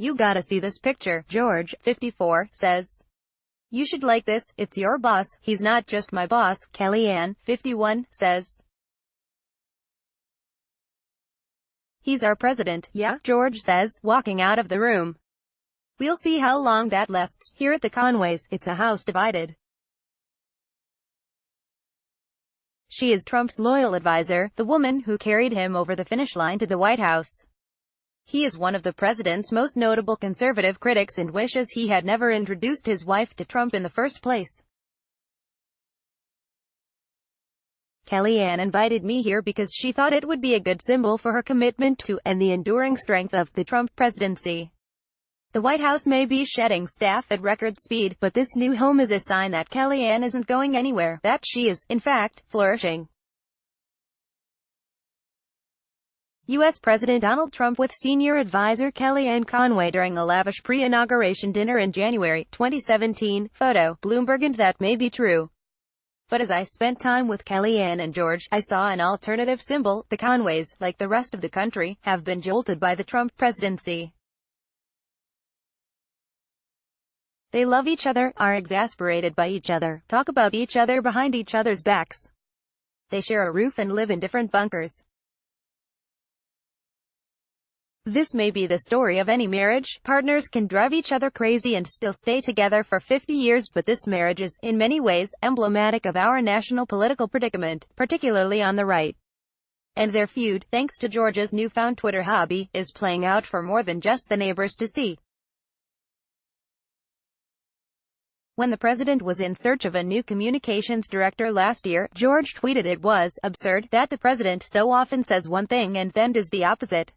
"You gotta see this picture," George, 54, says. "You should like this, it's your boss, he's not just my boss," Kellyanne, 51, says. "He's our president, yeah," George says, walking out of the room. "We'll see how long that lasts. Here at the Conways, it's a house divided." She is Trump's loyal advisor, the woman who carried him over the finish line to the White House. He is one of the president's most notable conservative critics and wishes he had never introduced his wife to Trump in the first place. "Kellyanne invited me here because she thought it would be a good symbol for her commitment to, and the enduring strength of, the Trump presidency. The White House may be shedding staff at record speed, but this new home is a sign that Kellyanne isn't going anywhere, that she is, in fact, flourishing." U.S. President Donald Trump with senior advisor Kellyanne Conway during a lavish pre-inauguration dinner in January 2017. Photo, Bloomberg. And that may be true. But as I spent time with Kellyanne and George, I saw an alternative symbol. The Conways, like the rest of the country, have been jolted by the Trump presidency. They love each other, are exasperated by each other, talk about each other behind each other's backs. They share a roof and live in different bunkers. This may be the story of any marriage. Partners can drive each other crazy and still stay together for 50 years, but this marriage is, in many ways, emblematic of our national political predicament, particularly on the right. And their feud, thanks to George's newfound Twitter hobby, is playing out for more than just the neighbors to see. When the president was in search of a new communications director last year, George tweeted it was absurd that the president so often says one thing and then does the opposite.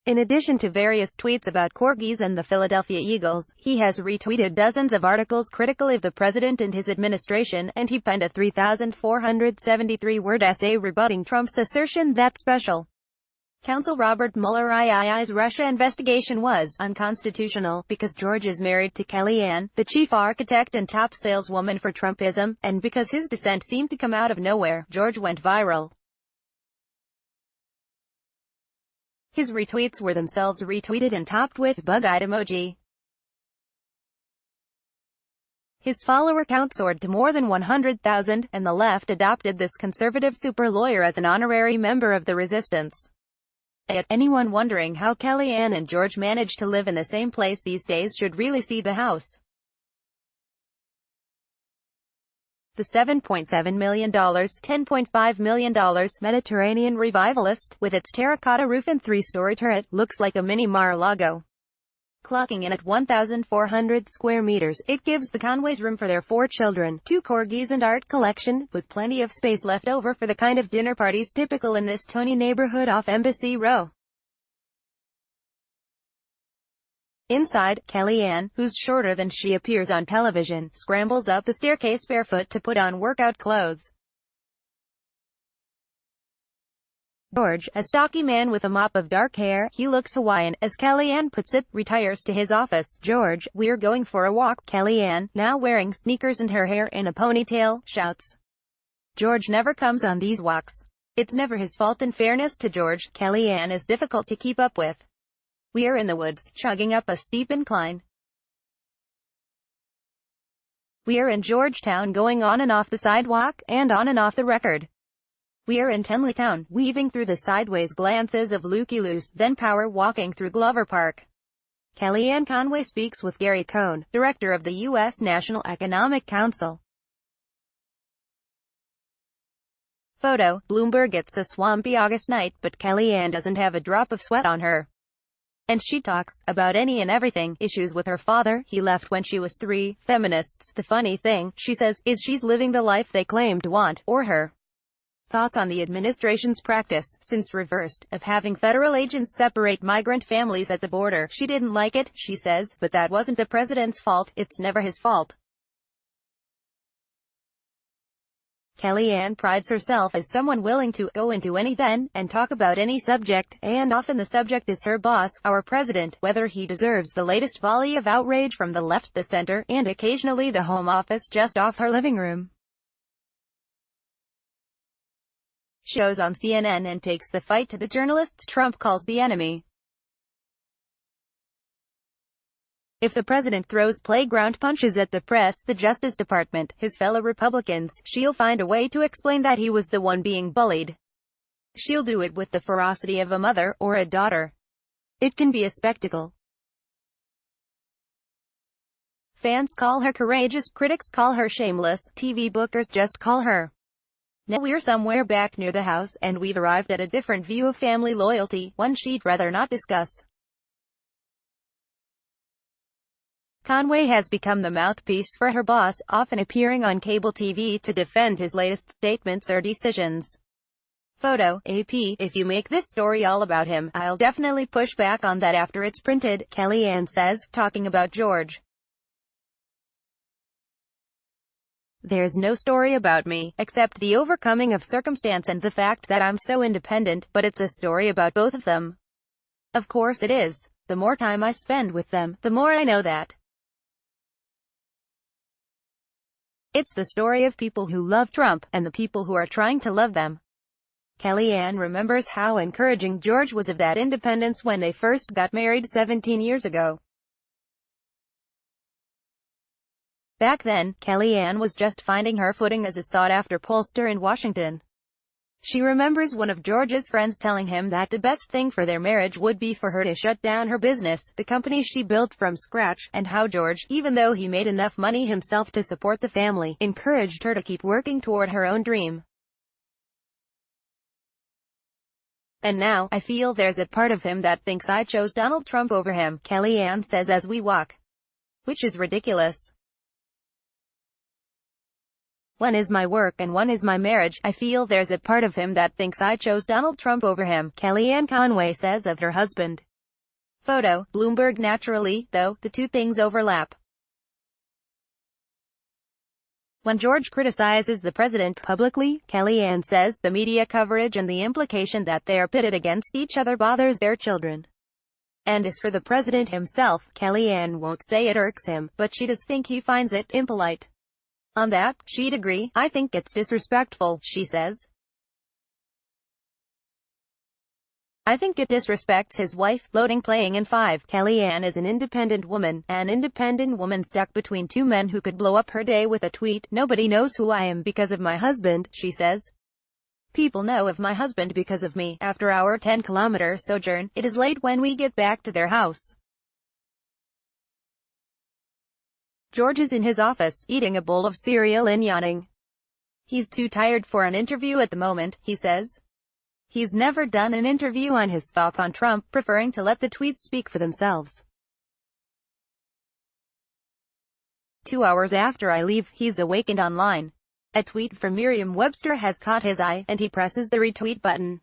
In addition to various tweets about corgis and the Philadelphia Eagles, he has retweeted dozens of articles critical of the president and his administration, and he penned a 3,473-word essay rebutting Trump's assertion that special counsel Robert Mueller's Russia investigation was unconstitutional, because George is married to Kellyanne, the chief architect and top saleswoman for Trumpism, and because his dissent seemed to come out of nowhere. George went viral. His retweets were themselves retweeted and topped with bug-eyed emoji. His follower count soared to more than 100,000, and the left adopted this conservative super lawyer as an honorary member of the resistance. Anyone wondering how Kellyanne and George managed to live in the same place these days should really see the house. The $7.7 million, $10.5 million Mediterranean Revivalist, with its terracotta roof and three-story turret, looks like a mini Mar-a-Lago. Clocking in at 1,400 square meters, it gives the Conways room for their 4 children, 2 corgis and art collection, with plenty of space left over for the kind of dinner parties typical in this Tony neighborhood off Embassy Row. Inside, Kellyanne, who's shorter than she appears on television, scrambles up the staircase barefoot to put on workout clothes. George, a stocky man with a mop of dark hair, he looks Hawaiian, as Kellyanne puts it, retires to his office. George, "We're going for a walk." Kellyanne, now wearing sneakers and her hair in a ponytail, shouts. George never comes on these walks. It's never his fault. In fairness to George, Kellyanne is difficult to keep up with. We are in the woods, chugging up a steep incline. We are in Georgetown, going on and off the sidewalk, and on and off the record. We are in Tenleytown, weaving through the sideways glances of Looky Loose, then power walking through Glover Park. Kellyanne Conway speaks with Gary Cohn, director of the U.S. National Economic Council. Photo, Bloomberg. It's a swampy August night, but Kellyanne doesn't have a drop of sweat on her. And she talks about any and everything. Issues with her father, he left when she was 3, feminists. The funny thing, she says, is she's living the life they claim to want, or her. Thoughts on the administration's practice, since reversed, of having federal agents separate migrant families at the border. She didn't like it, she says, but that wasn't the president's fault. It's never his fault. Kellyanne prides herself as someone willing to go into any then, and talk about any subject, and often the subject is her boss, our president, whether he deserves the latest volley of outrage from the left, the center, and occasionally the Home Office just off her living room. She goes on CNN and takes the fight to the journalists Trump calls the enemy. If the president throws playground punches at the press, the Justice Department, his fellow Republicans, she'll find a way to explain that he was the one being bullied. She'll do it with the ferocity of a mother, or a daughter. It can be a spectacle. Fans call her courageous, critics call her shameless, TV bookers just call her. Now we're somewhere back near the house, and we've arrived at a different view of family loyalty, one she'd rather not discuss. Conway has become the mouthpiece for her boss, often appearing on cable TV to defend his latest statements or decisions. Photo, AP, if you make this story all about him, I'll definitely push back on that after it's printed, Kellyanne says, talking about George. There's no story about me, except the overcoming of circumstance and the fact that I'm so independent, but it's a story about both of them. Of course it is. The more time I spend with them, the more I know that. It's the story of people who love Trump, and the people who are trying to love them. Kellyanne remembers how encouraging George was of that independence when they first got married 17 years ago. Back then, Kellyanne was just finding her footing as a sought-after pollster in Washington. She remembers one of George's friends telling him that the best thing for their marriage would be for her to shut down her business, the company she built from scratch, and how George, even though he made enough money himself to support the family, encouraged her to keep working toward her own dream. And now, I feel there's a part of him that thinks I chose Donald Trump over him, Kellyanne says as we walk. Which is ridiculous. One is my work and one is my marriage. I feel there's a part of him that thinks I chose Donald Trump over him, Kellyanne Conway says of her husband. Photo, Bloomberg. Naturally, though, the two things overlap. When George criticizes the president publicly, Kellyanne says the media coverage and the implication that they are pitted against each other bothers their children. And as for the president himself, Kellyanne won't say it irks him, but she does think he finds it impolite. On that, she'd agree. I think it's disrespectful, she says. I think it disrespects his wife, floating playing in 5. Kellyanne is an independent woman stuck between two men who could blow up her day with a tweet. Nobody knows who I am because of my husband, she says. People know of my husband because of me. After our 10-kilometer sojourn, it is late when we get back to their house. George is in his office, eating a bowl of cereal and yawning. He's too tired for an interview at the moment, he says. He's never done an interview on his thoughts on Trump, preferring to let the tweets speak for themselves. 2 hours after I leave, he's awakened online. A tweet from Merriam-Webster has caught his eye, and he presses the retweet button.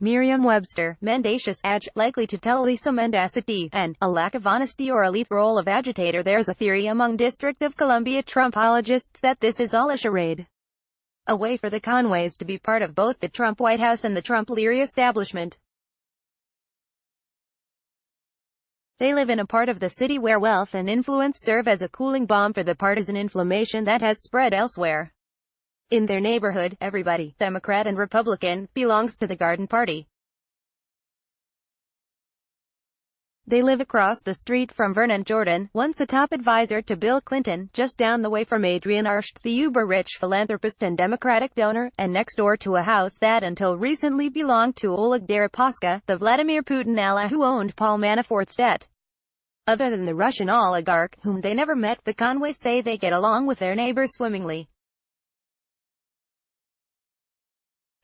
Merriam-Webster, mendacious likely to tell Lisa mendacity, and a lack of honesty or elite role of agitator. There's a theory among District of Columbia Trumpologists that this is all a charade. A way for the Conways to be part of both the Trump White House and the Trump-Leary establishment. They live in a part of the city where wealth and influence serve as a cooling bomb for the partisan inflammation that has spread elsewhere. In their neighborhood, everybody, Democrat and Republican, belongs to the Garden Party. They live across the street from Vernon Jordan, once a top advisor to Bill Clinton, just down the way from Adrian Arsht, the uber-rich philanthropist and Democratic donor, and next door to a house that until recently belonged to Oleg Deripaska, the Vladimir Putin ally who owned Paul Manafort's debt. Other than the Russian oligarch, whom they never met, the Conways say they get along with their neighbors swimmingly.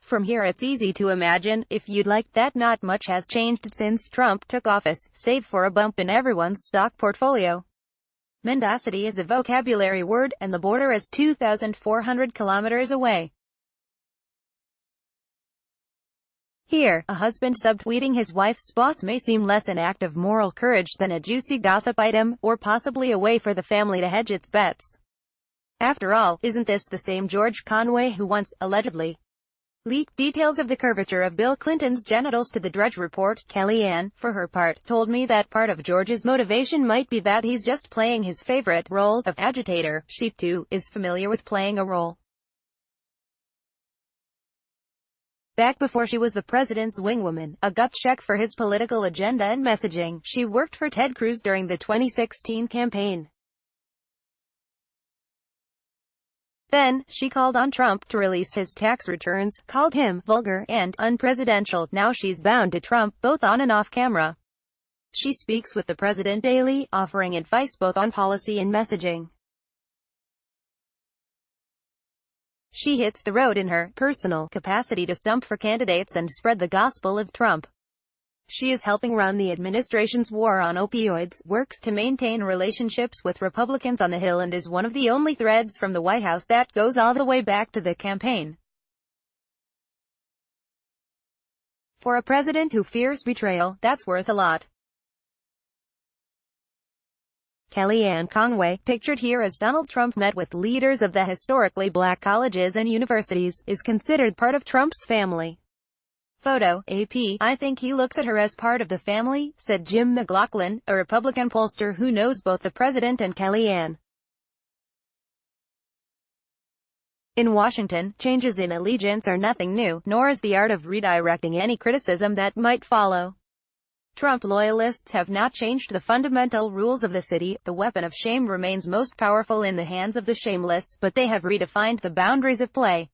From here it's easy to imagine, if you'd like, that not much has changed since Trump took office, save for a bump in everyone's stock portfolio. Mendacity is a vocabulary word, and the border is 2,400 kilometers away. Here, a husband subtweeting his wife's boss may seem less an act of moral courage than a juicy gossip item, or possibly a way for the family to hedge its bets. After all, isn't this the same George Conway who once, allegedly, leaked details of the curvature of Bill Clinton's genitals to the Drudge Report? Kellyanne, for her part, told me that part of George's motivation might be that he's just playing his favorite role of agitator. She, too, is familiar with playing a role. Back before she was the president's wingwoman, a gut check for his political agenda and messaging, she worked for Ted Cruz during the 2016 campaign. Then, she called on Trump to release his tax returns, called him vulgar and unpresidential. Now she's bound to Trump, both on and off camera. She speaks with the president daily, offering advice both on policy and messaging. She hits the road in her personal capacity to stump for candidates and spread the gospel of Trump. She is helping run the administration's war on opioids, works to maintain relationships with Republicans on the Hill, and is one of the only threads from the White House that goes all the way back to the campaign. For a president who fears betrayal, that's worth a lot. Kellyanne Conway, pictured here as Donald Trump met with leaders of the historically black colleges and universities, is considered part of Trump's family. Photo, AP. I think he looks at her as part of the family, said Jim McLaughlin, a Republican pollster who knows both the president and Kellyanne. In Washington, changes in allegiance are nothing new, nor is the art of redirecting any criticism that might follow. Trump loyalists have not changed the fundamental rules of the city. The weapon of shame remains most powerful in the hands of the shameless, but they have redefined the boundaries of play.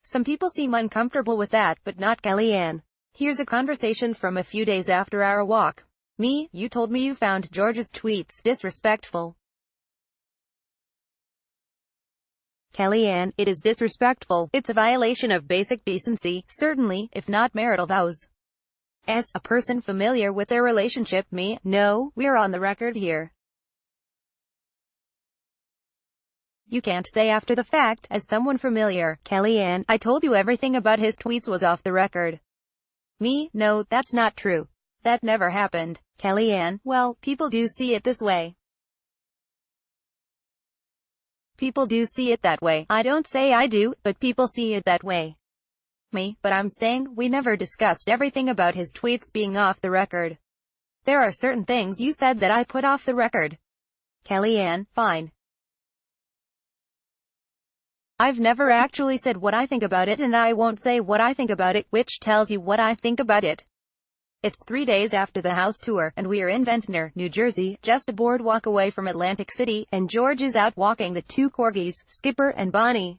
Some people seem uncomfortable with that, but not Kellyanne. Here's a conversation from a few days after our walk. Me, you told me you found George's tweets disrespectful. Kellyanne, it is disrespectful. It's a violation of basic decency, certainly, if not marital vows. As a person familiar with their relationship, me, no, we're on the record here. You can't say after the fact, as someone familiar. Kellyanne, I told you everything about his tweets was off the record. Me, no, that's not true. That never happened. Kellyanne, well, people do see it this way. People do see it that way. I don't say I do, but people see it that way. Me, but I'm saying, we never discussed everything about his tweets being off the record. There are certain things you said that I put off the record. Kellyanne, fine. I've never actually said what I think about it, and I won't say what I think about it, which tells you what I think about it. It's 3 days after the house tour, and we're in Ventnor, New Jersey, just a boardwalk away from Atlantic City, and George is out walking the two corgis, Skipper and Bonnie.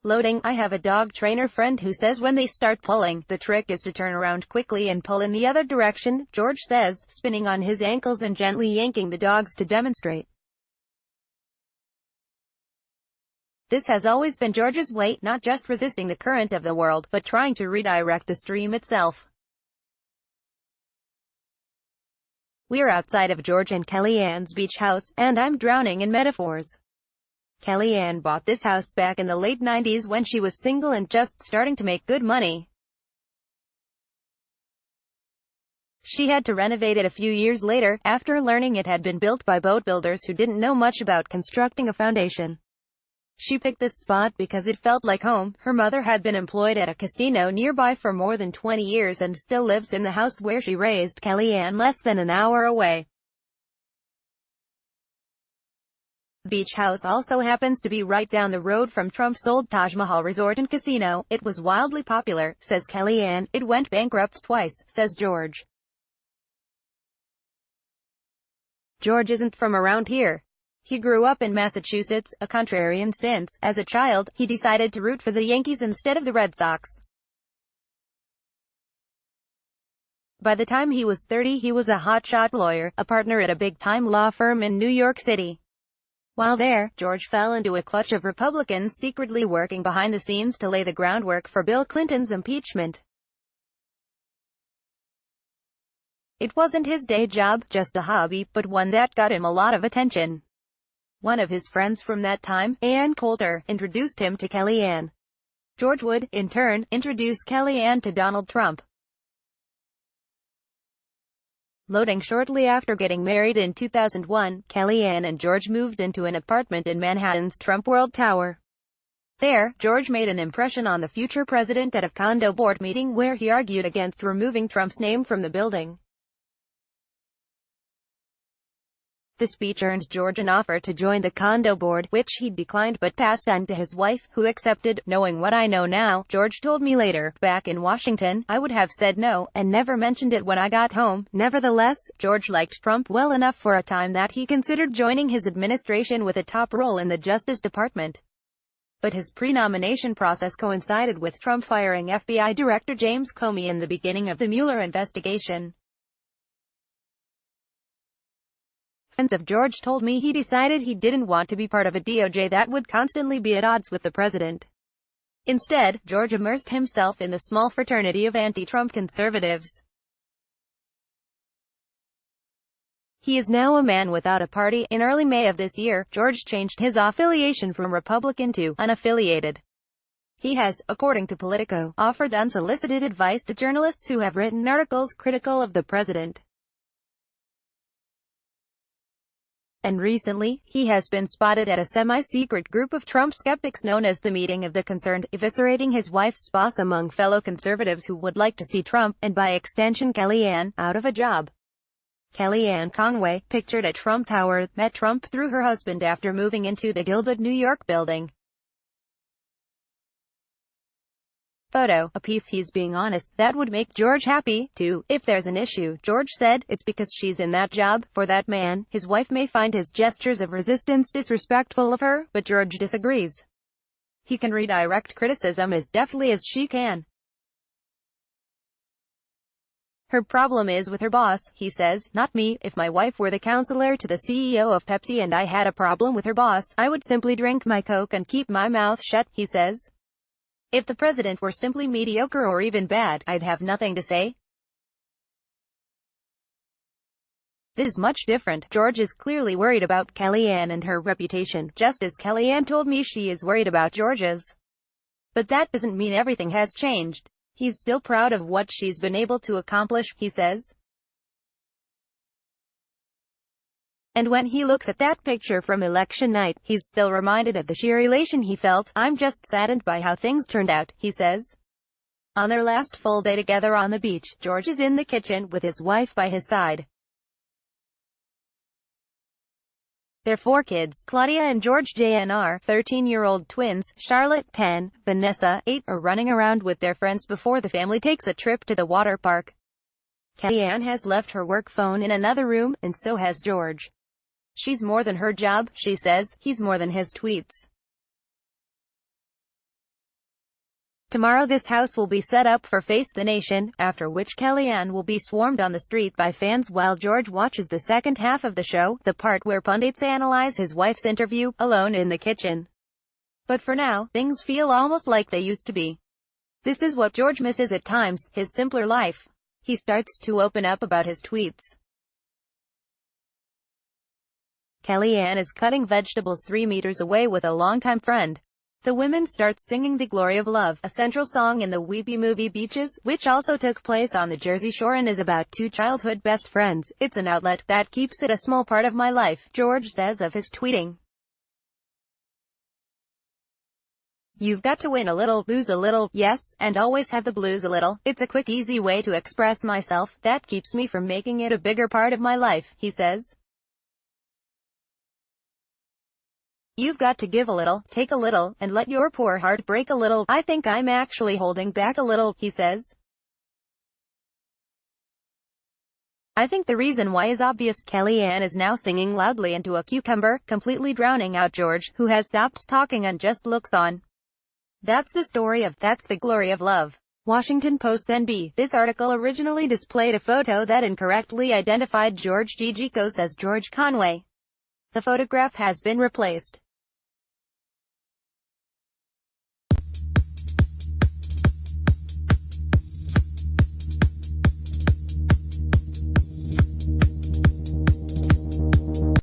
Loading, I have a dog trainer friend who says when they start pulling, the trick is to turn around quickly and pull in the other direction, George says, spinning on his ankles and gently yanking the dogs to demonstrate. This has always been George's way, not just resisting the current of the world, but trying to redirect the stream itself. We're outside of George and Kellyanne's beach house, and I'm drowning in metaphors. Kellyanne bought this house back in the late 90s when she was single and just starting to make good money. She had to renovate it a few years later, after learning it had been built by boat builders who didn't know much about constructing a foundation. She picked this spot because it felt like home. Her mother had been employed at a casino nearby for more than 20 years and still lives in the house where she raised Kellyanne less than an hour away. The beach house also happens to be right down the road from Trump's old Taj Mahal resort and casino. It was wildly popular, says Kellyanne. It went bankrupt twice, says George. George isn't from around here. He grew up in Massachusetts, a contrarian since, as a child, he decided to root for the Yankees instead of the Red Sox. By the time he was 30, he was a hotshot lawyer, a partner at a big-time law firm in New York City. While there, George fell into a clutch of Republicans secretly working behind the scenes to lay the groundwork for Bill Clinton's impeachment. It wasn't his day job, just a hobby, but one that got him a lot of attention. One of his friends from that time, Ann Coulter, introduced him to Kellyanne. George would, in turn, introduce Kellyanne to Donald Trump. Loading, shortly after getting married in 2001, Kellyanne and George moved into an apartment in Manhattan's Trump World Tower. There, George made an impression on the future president at a condo board meeting where he argued against removing Trump's name from the building. The speech earned George an offer to join the condo board, which he declined but passed on to his wife, who accepted. Knowing what I know now, George told me later, back in Washington, I would have said no, and never mentioned it when I got home. Nevertheless, George liked Trump well enough for a time that he considered joining his administration with a top role in the Justice Department. But his pre-nomination process coincided with Trump firing FBI Director James Comey in the beginning of the Mueller investigation. Friends of George told me he decided he didn't want to be part of a DOJ that would constantly be at odds with the president. Instead, George immersed himself in the small fraternity of anti-Trump conservatives. He is now a man without a party. In early May of this year, George changed his affiliation from Republican to unaffiliated. He has, according to Politico, offered unsolicited advice to journalists who have written articles critical of the president. And recently, he has been spotted at a semi-secret group of Trump skeptics known as the Meeting of the Concerned, eviscerating his wife's boss among fellow conservatives who would like to see Trump, and by extension Kellyanne, out of a job. Kellyanne Conway, pictured at Trump Tower, met Trump through her husband after moving into the gilded New York building. Photo, if he's being honest, that would make George happy, too. If there's an issue, George said, it's because she's in that job. For that man, his wife may find his gestures of resistance disrespectful of her, but George disagrees. He can redirect criticism as deftly as she can. Her problem is with her boss, he says, not me. If my wife were the counselor to the CEO of Pepsi and I had a problem with her boss, I would simply drink my Coke and keep my mouth shut, he says. If the president were simply mediocre or even bad, I'd have nothing to say. This is much different. George is clearly worried about Kellyanne and her reputation, just as Kellyanne told me she is worried about George's. But that doesn't mean everything has changed. He's still proud of what she's been able to accomplish, he says. And when he looks at that picture from election night, he's still reminded of the sheer elation he felt. I'm just saddened by how things turned out, he says. On their last full day together on the beach, George is in the kitchen, with his wife by his side. Their 4 kids, Claudia and George Jr., 13-year-old twins, Charlotte, 10, Vanessa, 8, are running around with their friends before the family takes a trip to the water park. Kellyanne has left her work phone in another room, and so has George. She's more than her job, she says. He's more than his tweets. Tomorrow this house will be set up for Face the Nation, after which Kellyanne will be swarmed on the street by fans while George watches the second half of the show, the part where pundits analyze his wife's interview, alone in the kitchen. But for now, things feel almost like they used to be. This is what George misses at times, his simpler life. He starts to open up about his tweets. Kellyanne is cutting vegetables 3 meters away with a longtime friend. The women start singing The Glory of Love, a central song in the weepy movie Beaches, which also took place on the Jersey Shore and is about 2 childhood best friends. It's an outlet that keeps it a small part of my life, George says of his tweeting. You've got to win a little, lose a little, yes, and always have the blues a little. It's a quick, easy way to express myself. That keeps me from making it a bigger part of my life, he says. You've got to give a little, take a little, and let your poor heart break a little. I think I'm actually holding back a little, he says. I think the reason why is obvious. Kellyanne is now singing loudly into a cucumber, completely drowning out George, who has stopped talking and just looks on. That's the story of That's the Glory of Love. Washington Post NB. This article originally displayed a photo that incorrectly identified George Gigikos as George Conway. The photograph has been replaced.